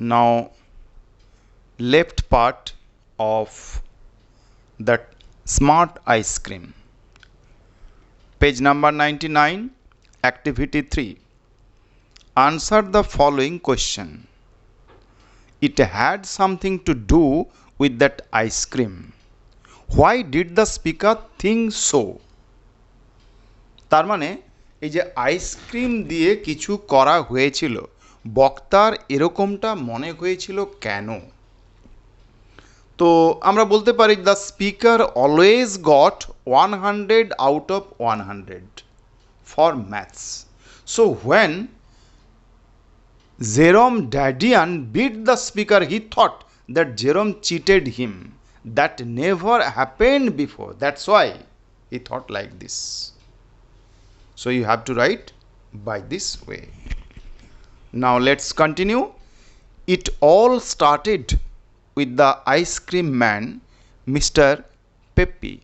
Now left part of that smart ice cream. Page number 99, activity 3. Answer the following question. It had something to do with that ice cream. Why did the speaker think so? তার মানে এই যে ice cream দিয়ে কিছু করা হয়েছিল, বক্তার এরকমটা মনে হয়েছিল কেন? তো আমরা বলতে পারি the speaker always goat 100 out of 100 for maths. So when Jerome Dadian beat the speaker, he thought that Jerome cheated him. That never happened before. That's why he thought like this. So you have to write by this way. Now let's continue. It all started with the ice cream man, Mr. Pepe.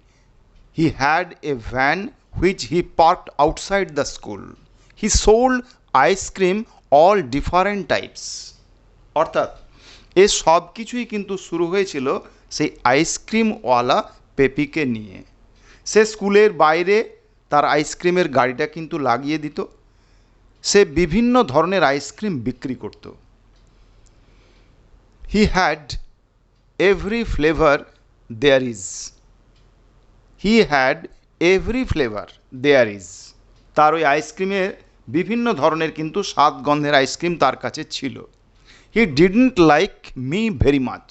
He had a van which he parked outside the school. He sold ice cream all different types. অর্থাৎ এ সব কিছুই কিন্তু শুরু হয়েছিল সেই আইসক্রিমওয়ালা পেপিকে নিয়ে। সে স্কুলের বাইরে তার আইসক্রিমের গাড়িটা কিন্তু লাগিয়ে দিত। সে বিভিন্ন ধরনের আইসক্রিম বিক্রি করত। He had every flavour there is. He had every flavour there is. তার ওই আইসক্রিমের বিভিন্ন ধরনের কিন্তু স্বাদ গন্ধের আইসক্রিম তার কাছে ছিল। He didn't like me very much.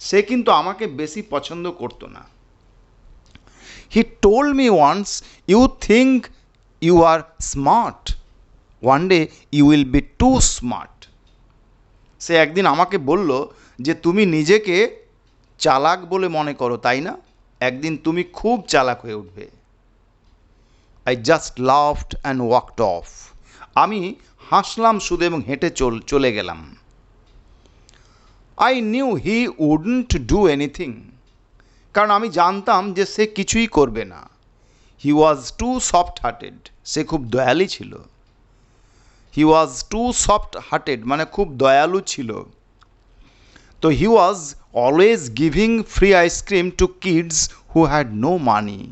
সে কিন্তু আমাকে বেশি পছন্দ করতো না। He told me once, you think you are smart, one day you will be too smart. সে একদিন আমাকে বলল যে তুমি নিজেকে চালাক বলে মনে করো, তাই না? একদিন তুমি খুব চালাক হয়ে উঠবে। I just laughed and walked off. আমি হাসলাম শুধু এবং হেঁটে চলে গেলাম। I knew he wouldn't do anything. কারণ আমি জানতাম যে সে কিছুই করবে না। He was too soft-hearted. সে খুব দয়ালু ছিল। He was too soft-hearted মানে খুব দয়ালু ছিল। তো he was always giving free ice cream to kids who had no money.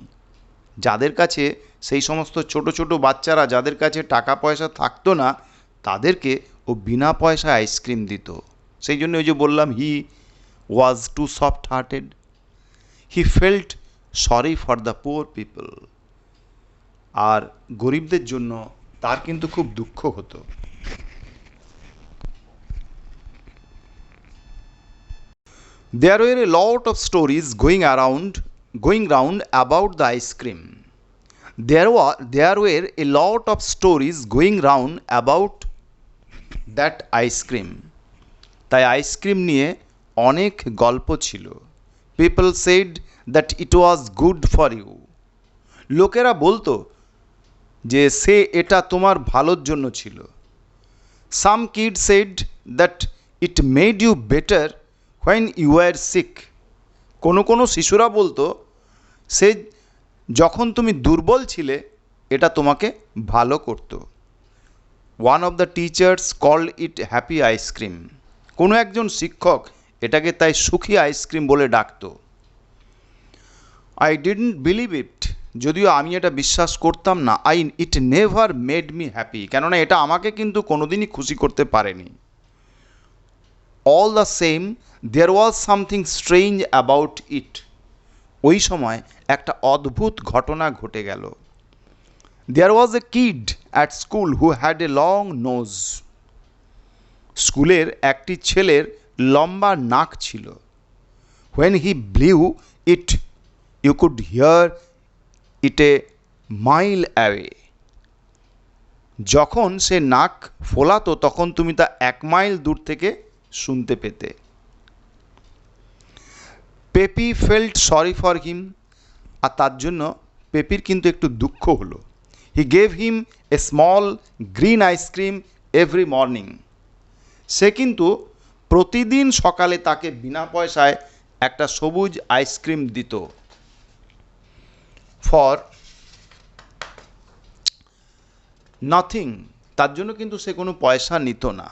যাদের কাছে সেই সমস্ত ছোট ছোট বাচ্চারা যাদের কাছে টাকা পয়সা থাকতো না, তাদেরকে ও বিনা পয়সায় আইসক্রিম দিত। সেই জন্য ওই যে বললাম he was too soft hearted. He felt sorry for the poor people. আর গরিবদের জন্য তার কিন্তু খুব দুঃখ হতো। There were a lot of stories going round about the ice cream. There were a lot of stories going round about that ice cream. তাই ice cream নিয়ে অনেক গল্প ছিল। People said that it was good for you. লোকেরা বলতো যে সে এটা তোমার ভালোর জন্য ছিল। Some kids said that it made you better when you were sick. কোনো শিশুরা বলতো সে যখন তুমি দুর্বল ছিলে এটা তোমাকে ভালো করতো। One of the teachers called it happy ice cream. কোনো একজন শিক্ষক এটাকে তাই সুখী আইসক্রিম বলে ডাকতো। I didn't believe it. যদিও আমি এটা বিশ্বাস করতাম না। It never made me happy. কেননা এটা আমাকে কিন্তু কোনোদিনই খুশি করতে পারেনি। All the same there was something strange about it. ওই সময় একটা অদ্ভুত ঘটনা ঘটে গেল। There was a kid at school who had a long nose. স্কুলের একটি ছেলের লম্বা নাক ছিল। When he blew it you could hear it a mile away. যখন সে নাক ফোলাতো তখন তুমি তা 1 মাইল দূর থেকে শুনতে পেতে। Peppy felt sorry for him. আর তার জন্য পেপির কিন্তু একটু দুঃখ হলো। He gave him a small green ice cream every morning. সে কিন্তু প্রতিদিন সকালে তাকে বিনা পয়সায় একটা সবুজ আইসক্রিম দিত। For nothing. তার জন্য কিন্তু সে কোনো পয়সা নিত না।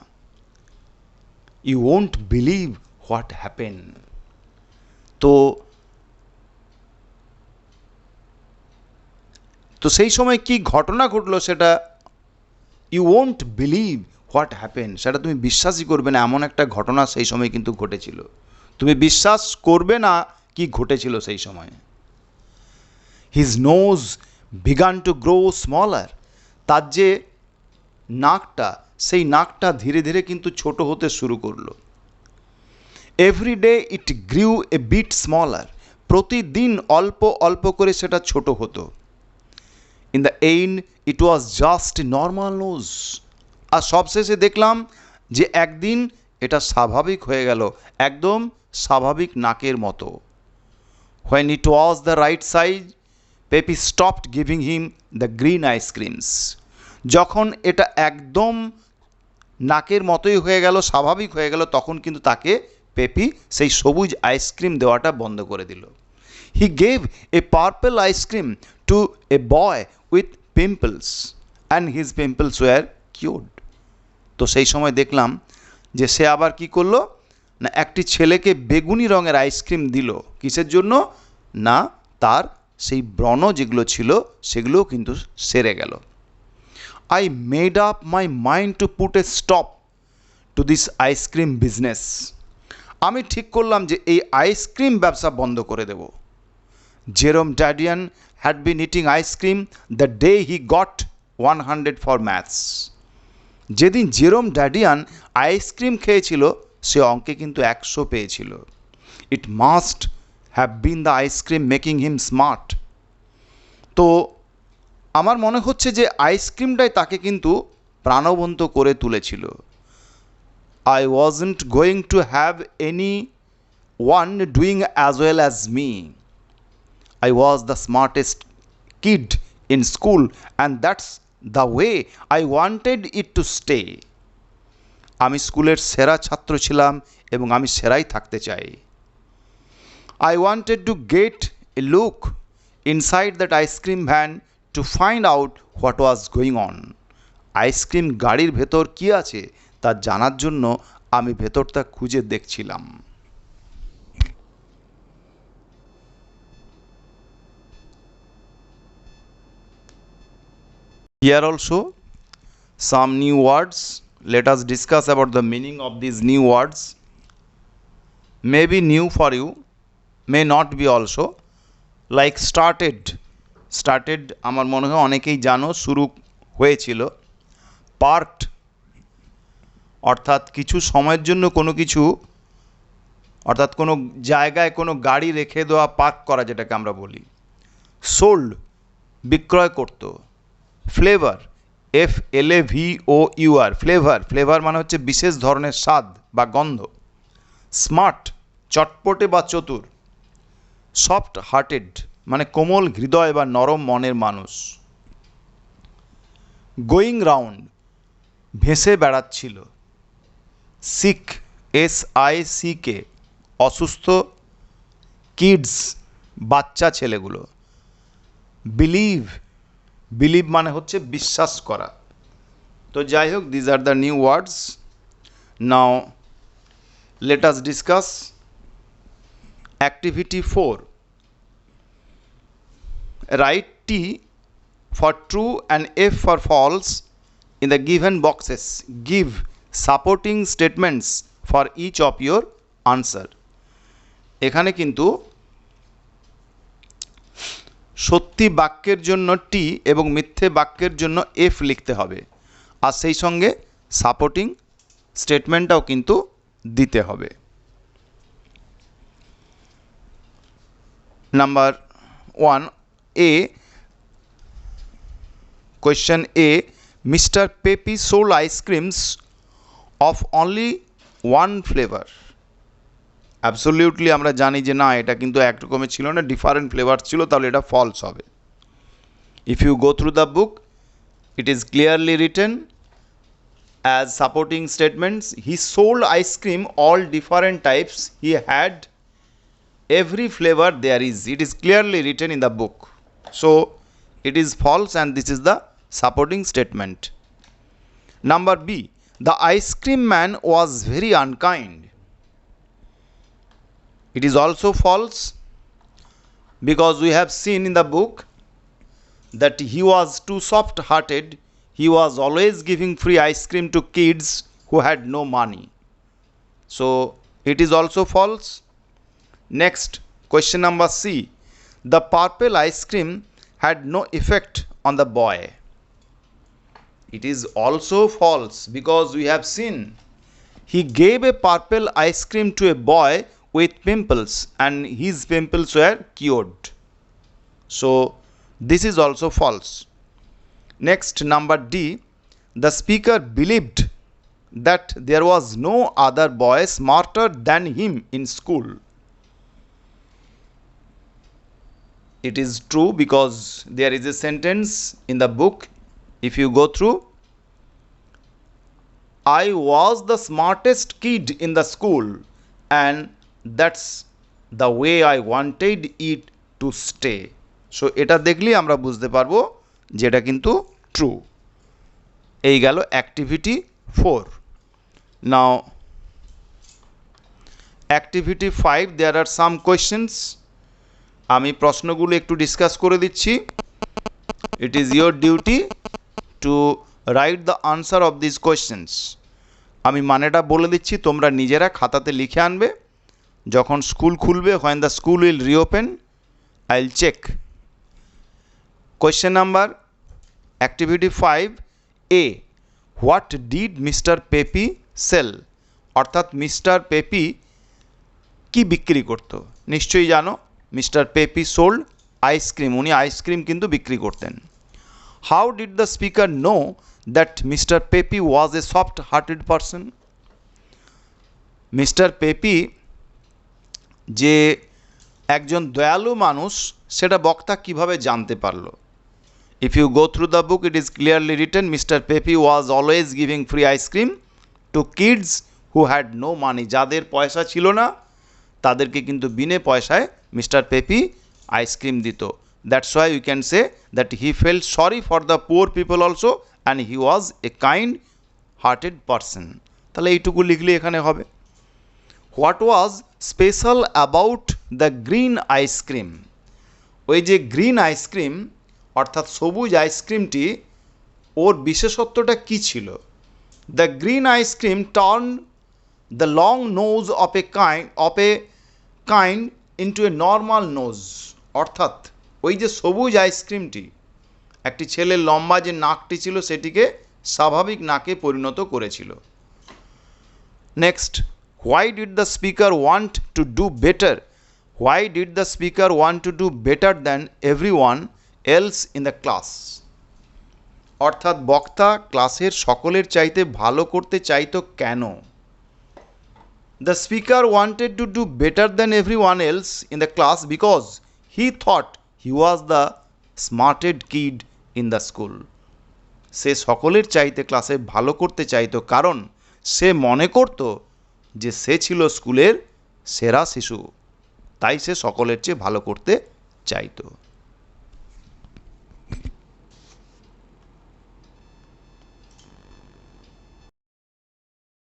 You won't believe what happen. তো তো সেই সময় কি ঘটনা ঘটলো সেটা you won't believe what happen, সেটা তুমি বিশ্বাসই করবে না, এমন একটা ঘটনা সেই সময় কিন্তু ঘটেছিল। তুমি বিশ্বাস করবে না কি ঘটেছিল সেই সময়। His nose began to grow smaller, তার যে নাকটা, সেই নাকটা ধীরে ধীরে কিন্তু ছোট হতে শুরু করলো। Every day it grew a bit smaller, প্রতিদিন অল্প অল্প করে সেটা ছোট হতো। In the end it was just normal nose, আর সবশেষে দেখলাম যে একদিন এটা স্বাভাবিক হয়ে গেল, একদম স্বাভাবিক নাকের মতো। When it was the right size, peppy stopped giving him the green ice creams, যখন এটা একদম নাকের মতোই হয়ে গেল, স্বাভাবিক হয়ে গেল, তখন কিন্তু তাকে পেপি সেই সবুজ আইসক্রিম দেওয়াটা বন্ধ করে দিল। He gave a purple ice cream to a boy with pimples and his pimples were cured. তো সেই সময় দেখলাম যে সে আবার কি করলো না, একটি ছেলেকে বেগুনি রঙের আইসক্রিম দিল। কিসের জন্য না, তার সেই ব্রণ যেগুলো ছিল সেগুলোও কিন্তু সেরে গেল। I made up my mind to put a stop to this ice cream business, আমি ঠিক করলাম যে এই আইসক্রিম ব্যবসা বন্ধ করে দেব। Jerome Dadian had been eating ice cream the day he got 100 for maths, যেদিন জেরোম ড্যাডিয়ান আইসক্রিম খেয়েছিল সে অঙ্কে কিন্তু 100 পেয়েছিল। It must have been the ice cream making him smart, তো আমার মনে হচ্ছে যে আইসক্রিমটাই তাকে কিন্তু প্রাণবন্ত করে তুলেছিল। I wasn't going to have anyone doing as well as me. I was the smartest kid in school and that's the way I wanted it to stay. আমি স্কুলের সেরা ছাত্র ছিলাম এবং আমি সেরাই থাকতে চাই। I wanted to get a look inside that ice cream van to find out what was going on. Ice cream গাড়ির ভেতর কি আছে তা জানার জন্য আমি ভেতরটা খুঁজে দেখছিলাম। Here also some new words. Let us discuss about the meaning of these new words. May be new for you, may not be also. Like started. Started আমার মনে হয় অনেকেই জানো, শুরু হয়েছিল। পার্কড, অর্থাৎ কিছু সময়ের জন্য কোনো কিছু, অর্থাৎ কোনো জায়গায় কোনো গাড়ি রেখে দেওয়া, পার্ক করা যেটাকে আমরা বলি। সোল্ড, বিক্রয় করত। ফ্লেভার, FLAVOUR, ফ্লেভার, ফ্লেভার মানে হচ্ছে বিশেষ ধরনের স্বাদ বা গন্ধ। স্মার্ট, চটপটে বা চতুর। সফট হার্টেড মানে কোমল হৃদয় বা নরম মনের মানুষ। গোয়িং রাউন্ড, ভেসে বেড়াচ্ছিল। সিক, SICK, অসুস্থ। কিডস, বাচ্চা ছেলেগুলো। বিলিভ, বিলিভ মানে হচ্ছে বিশ্বাস করা। তো যাই হোক, these are the new words. Now let us discuss activity 4. Write T for true and F for false in the given boxes. Give supporting statements for each of your answer. এখানে কিন্তু সত্যি বাক্যের জন্য টি এবং মিথ্যে বাক্যের জন্য এফ লিখতে হবে, আর সেই সঙ্গে সাপোর্টিং স্টেটমেন্টটাও কিন্তু দিতে হবে। Number 1 A. Question A. Mr. Pepe sold ice creams of only one flavor. Absolutely আমরা জানি যে না, এটা কিন্তু একরকমের ছিল না, ডিফারেন্ট ফ্লেভার ছিল, তাহলে এটা ফলস হবে। If you go through the book, it is clearly written as supporting statements, he sold ice cream all different types, he had every flavor there is. It is clearly written in the book, so it is false and this is the supporting statement. Number B. The ice cream man was very unkind. It is also false because we have seen in the book that he was too soft hearted. He was always giving free ice cream to kids who had no money. So it is also false. Next, question number C. The purple ice cream had no effect on the boy. It is also false because we have seen he gave a purple ice cream to a boy with pimples and his pimples were cured. So this is also false. Next, number D. The speaker believed that there was no other boy smarter than him in school. It is true because there is a sentence in the book. If you go through, I was the smartest kid in the school and that's the way I wanted it to stay. So এটা দেখলে আমরা বুঝতে পারবো যেটা কিন্তু true. এই গেল activity 4। নাও activity 5 দেয়ার আর সাম questions. আমি প্রশ্নগুলো একটু ডিসকাস করে দিচ্ছি। It is your duty to write the answer of this questions. আমি মানেটা বলে দিচ্ছি, তোমরা নিজেরা খাতাতে লিখে আনবে। যখন স্কুল খুলবে, when the school will reopen, I'll check. Question number activity 5A. What did Mr. Pepe sell? অর্থাৎ মিস্টার পেপি কি বিক্রি করত? নিশ্চয়ই জানো, মিস্টার পেপি সোল্ড আইসক্রিম। উনি আইসক্রিম কিন্তু বিক্রি করতেন। How did the speaker know that Mr. Pepe was a soft-hearted person? Mister peppy যে একজন দয়ালু মানুষ সেটা বক্তা কিভাবে জানতে পারলো? If you go through the book, it is clearly written Mr. Pepe was always giving free ice cream to kids who had no money. যাদের পয়সা ছিল না তাদেরকে কিন্তু বিনে পয়সায় মিস্টার পেপি আইসক্রিম দিত। That's why you can say that he felt sorry for the poor people also and he was a kind-hearted person. তাহলে এইটুকু লিখলে এখানে হবে। What was special about the green ice cream? ওই যে green ice cream অর্থাৎ সবুজ আইসক্রিমটি, ওর বিশেষত্বটা কী ছিল? The green ice cream turn the long nose of a kind into a normal nose. অর্থাৎ ওই যে সবুজ আইসক্রিমটি একটি ছেলের লম্বা যে নাকটি ছিল সেটিকে স্বাভাবিক নাকে পরিণত করেছিল। Next, why did the speaker want to do better? Why did the speaker want to do better than everyone else in the class? অর্থাৎ বক্তা ক্লাসের সকলের চাইতে ভালো করতে চাইতো কেন? The speaker wanted to do better than everyone else in the class because he thought he was the smartest kid in the school. সে সকলের চাইতে ক্লাসে ভালো করতে চাইতো কারণ সে মনে করত যে সে ছিল স্কুলের সেরা শিশু, তাই সে সকলের চেয়ে ভালো করতে চাইতো।